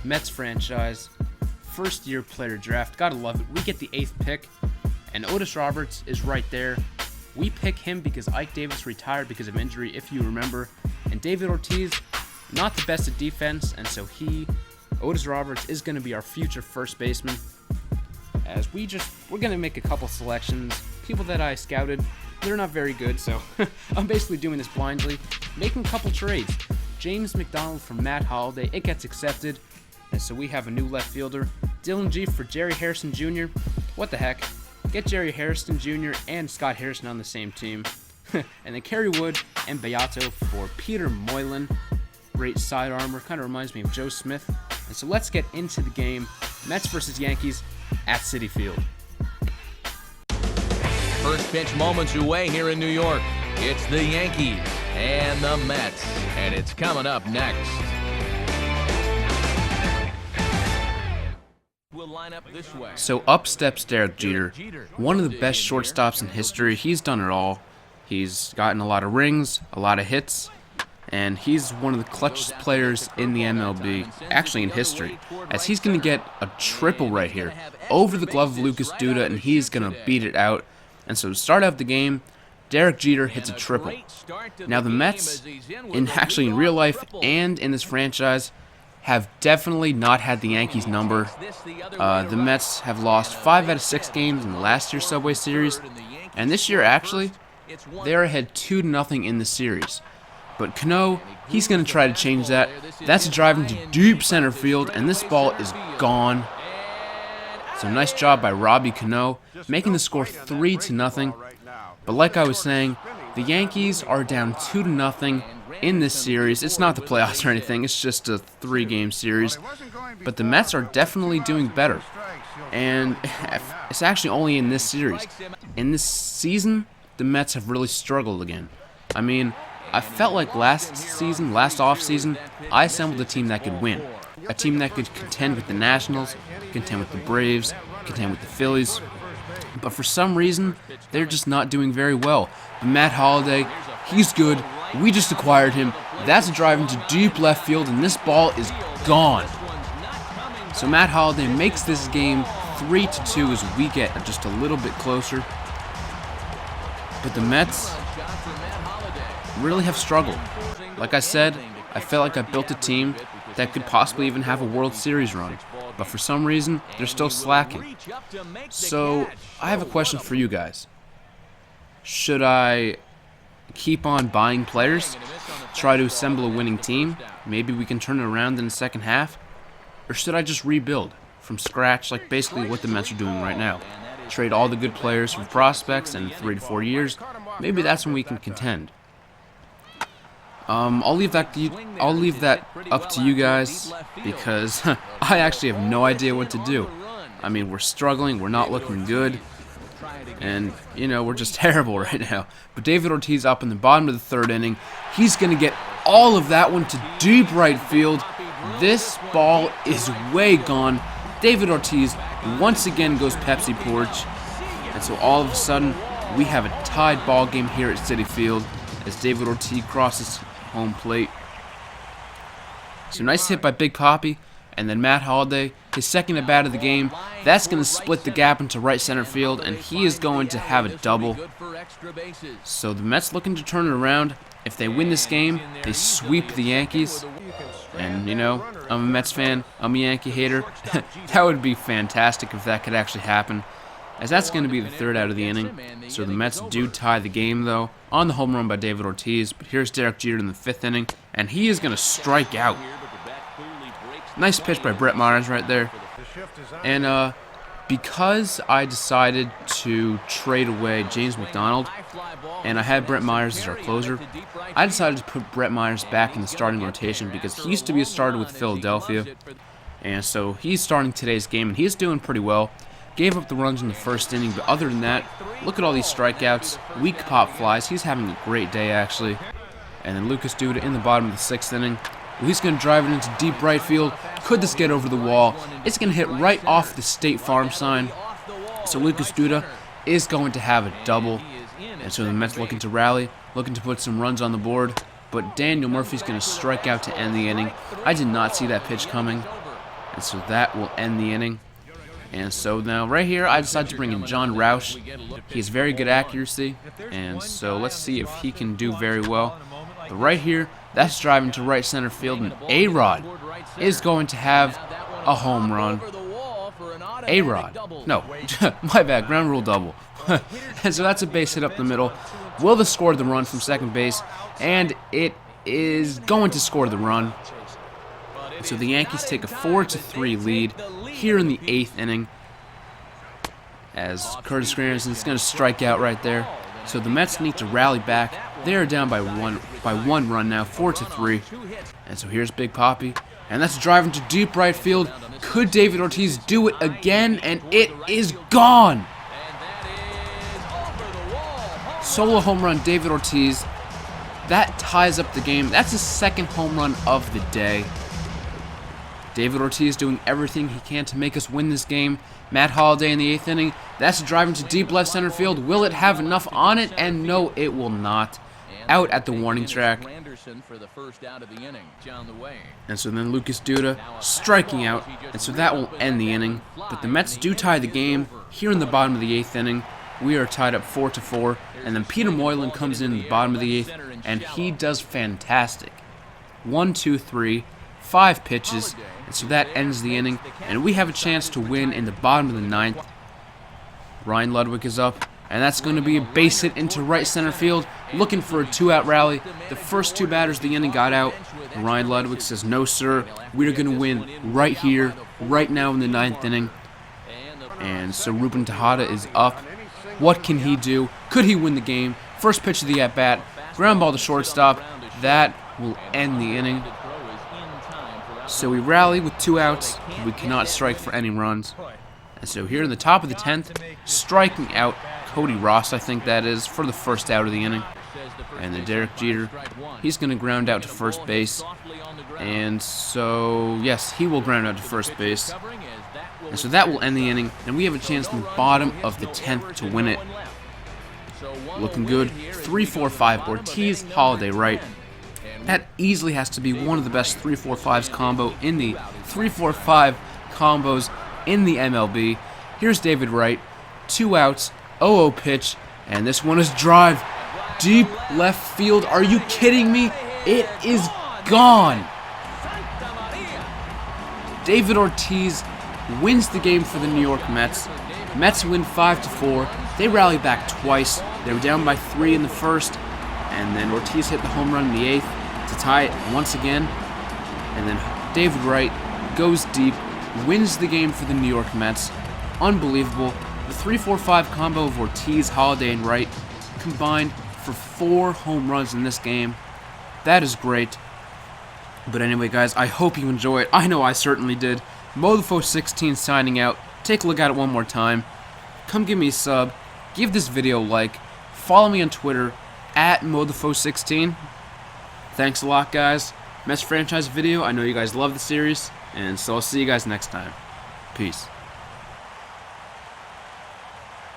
Mets franchise, first year player draft. Gotta love it. We get the 8th pick, and Otis Roberts is right there. We pick him because Ike Davis retired because of injury, if you remember. And David Ortiz, not the best at defense, and so Otis Roberts, is going to be our future first baseman. As we're going to make a couple selections. People that I scouted, they're not very good, so I'm basically doing this blindly. Making a couple trades. James McDonald for Matt Holliday, it gets accepted. And so we have a new left fielder. Dylan G for Jerry Harrison Jr. What the heck? Get Jerry Harrison Jr. and Scott Harrison on the same team. And then Kerry Wood and Beato for Peter Moylan. Great side armor. Kind of reminds me of Joe Smith. And so let's get into the game. Mets versus Yankees at Citi Field. First pitch moments away here in New York. It's the Yankees and the Mets. And it's coming up next. We'll line up this way. So up steps Derek Jeter, one of the best shortstops in history. He's done it all. He's gotten a lot of rings, a lot of hits, and he's one of the clutchest players in the MLB, actually in history, as he's going to get a triple right here over the glove of Lucas Duda, and he's going to beat it out. And so to start out the game, Derek Jeter hits a triple. Now the Mets, in real life and in this franchise, have definitely not had the Yankees number. The Mets have lost 5 out of 6 games in the last year's Subway Series, and this year actually, they're ahead 2-0 in the series. But Cano, he's going to try to change that. That's a drive into deep center field, and this ball is gone. So nice job by Robbie Cano, making the score 3-0. But like I was saying, the Yankees are down 2-0 in this series. It's not the playoffs or anything, it's just a 3-game series. But the Mets are definitely doing better. And it's actually only in this series. In this season, the Mets have really struggled again. I mean, I felt like last offseason, I assembled a team that could win. A team that could contend with the Nationals, contend with the Braves, contend with the Phillies. But for some reason, they're just not doing very well. But Matt Holliday, he's good. We just acquired him. That's a drive into deep left field, and this ball is gone. So Matt Holliday makes this game 3-2 as we get just a little bit closer. But the Mets really have struggled. Like I said, I felt like I built a team that could possibly even have a World Series run. But for some reason, they're still slacking. So I have a question for you guys. Should I keep on buying players, try to assemble a winning team, maybe we can turn it around in the second half? Or should I just rebuild from scratch, like basically what the Mets are doing right now? Trade all the good players for prospects, and in 3 to 4 years, maybe that's when we can contend. I'll leave that up to you guys, because I actually have no idea what to do. I mean, we're struggling, we're not looking good, and, we're just terrible right now. But David Ortiz up in the bottom of the 3rd inning. He's going to get all of that one to deep right field. This ball is way gone. David Ortiz once again goes Pepsi Porch. And so all of a sudden, we have a tied ball game here at Citi Field as David Ortiz crosses home plate. So nice hit by Big Papi, and then Matt Holliday, his second at bat of the game. That's going to split the gap into right center field, and he is going to have a double. So the Mets looking to turn it around. If they win this game, they sweep the Yankees. And, I'm a Mets fan, I'm a Yankee hater. That would be fantastic if that could actually happen, as that's going to be the 3rd out of the inning. So the Mets do tie the game, though, on the home run by David Ortiz. But here's Derek Jeter in the 5th inning, and he is going to strike out. Nice pitch by Brett Myers right there. And because I decided to trade away James McDonald, and I had Brett Myers as our closer, I decided to put Brett Myers back in the starting rotation because he used to be a starter with Philadelphia. And so he's starting today's game, and he's doing pretty well. Gave up the runs in the 1st inning, but other than that, look at all these strikeouts, weak pop flies. He's having a great day, actually. And then Lucas Duda in the bottom of the 6th inning. Well, he's going to drive it into deep right field. Could this get over the wall? It's going to hit right off the State Farm sign. So Lucas Duda is going to have a double. And so the Mets looking to rally, looking to put some runs on the board. But Daniel Murphy's going to strike out to end the inning. I did not see that pitch coming. And so that will end the inning. And so now right here, I decided to bring in John Roush. He has very good accuracy, and so let's see if he can do very well. But right here, that's driving to right center field, and A-Rod is going to have a home run. A-Rod. No, my bad, ground rule double. And so that's a base hit up the middle. Will score the run from second base, and it is going to score the run. So the Yankees take a 4-3 lead here in the 8th inning, as Curtis Granderson is going to strike out right there. So the Mets need to rally back. They are down by one run now, 4-3. And so here's Big Papi, and that's driving to deep right field. Could David Ortiz do it again? And it is gone. Solo home run, David Ortiz. That ties up the game. That's his second home run of the day. David Ortiz doing everything he can to make us win this game. Matt Holliday in the 8th inning. That's driving to deep left center field. Will it have enough on it? And no, it will not. Out at the warning track. And so then Lucas Duda striking out. And so that will end the inning. But the Mets do tie the game here in the bottom of the 8th inning. We are tied up 4-4. And then Peter Moylan comes in the bottom of the 8th. And he does fantastic. 1, 2, 3. 5 pitches, and so that ends the inning, and we have a chance to win in the bottom of the 9th. Ryan Ludwig is up, and that's going to be a base hit into right center field, looking for a 2-out rally. The first 2 batters of the inning got out, and Ryan Ludwig says, no sir, we're going to win right here, right now in the 9th inning. And so Ruben Tejada is up. What can he do? Could he win the game? First pitch of the at-bat, ground ball to shortstop. That will end the inning. So we rally with 2 outs. We cannot strike for any runs. And so here in the top of the 10th, striking out Cody Ross, I think that is, for the first out of the inning. And then Derek Jeter, he's going to ground out to first base. And so, yes, he will ground out to first base. And so that will end the inning. And we have a chance in the bottom of the 10th to win it. Looking good. 3-4-5, Ortiz, Holliday, Wright. That easily has to be one of the best 3-4-5s combo in the 3-4-5 combos in the MLB. Here's David Wright, 2 outs, 0-0 pitch, and this one is drive deep left field. Are you kidding me? It is gone. David Ortiz wins the game for the New York Mets. Mets win 5-4. They rally back twice. They were down by 3 in the first, and then Ortiz hit the home run in the 8th to tie it once again. And then David Wright goes deep, wins the game for the New York Mets. Unbelievable. The 3-4-5 combo of Ortiz, Holliday, and Wright combined for 4 home runs in this game. That is great. But anyway, guys, I hope you enjoy it. I know I certainly did. Modefo16 signing out. Take a look at it one more time. Come give me a sub. Give this video a like. Follow me on Twitter at Modefo16. Thanks a lot, guys. Mets franchise video. I know you guys love the series, and so I'll see you guys next time. Peace.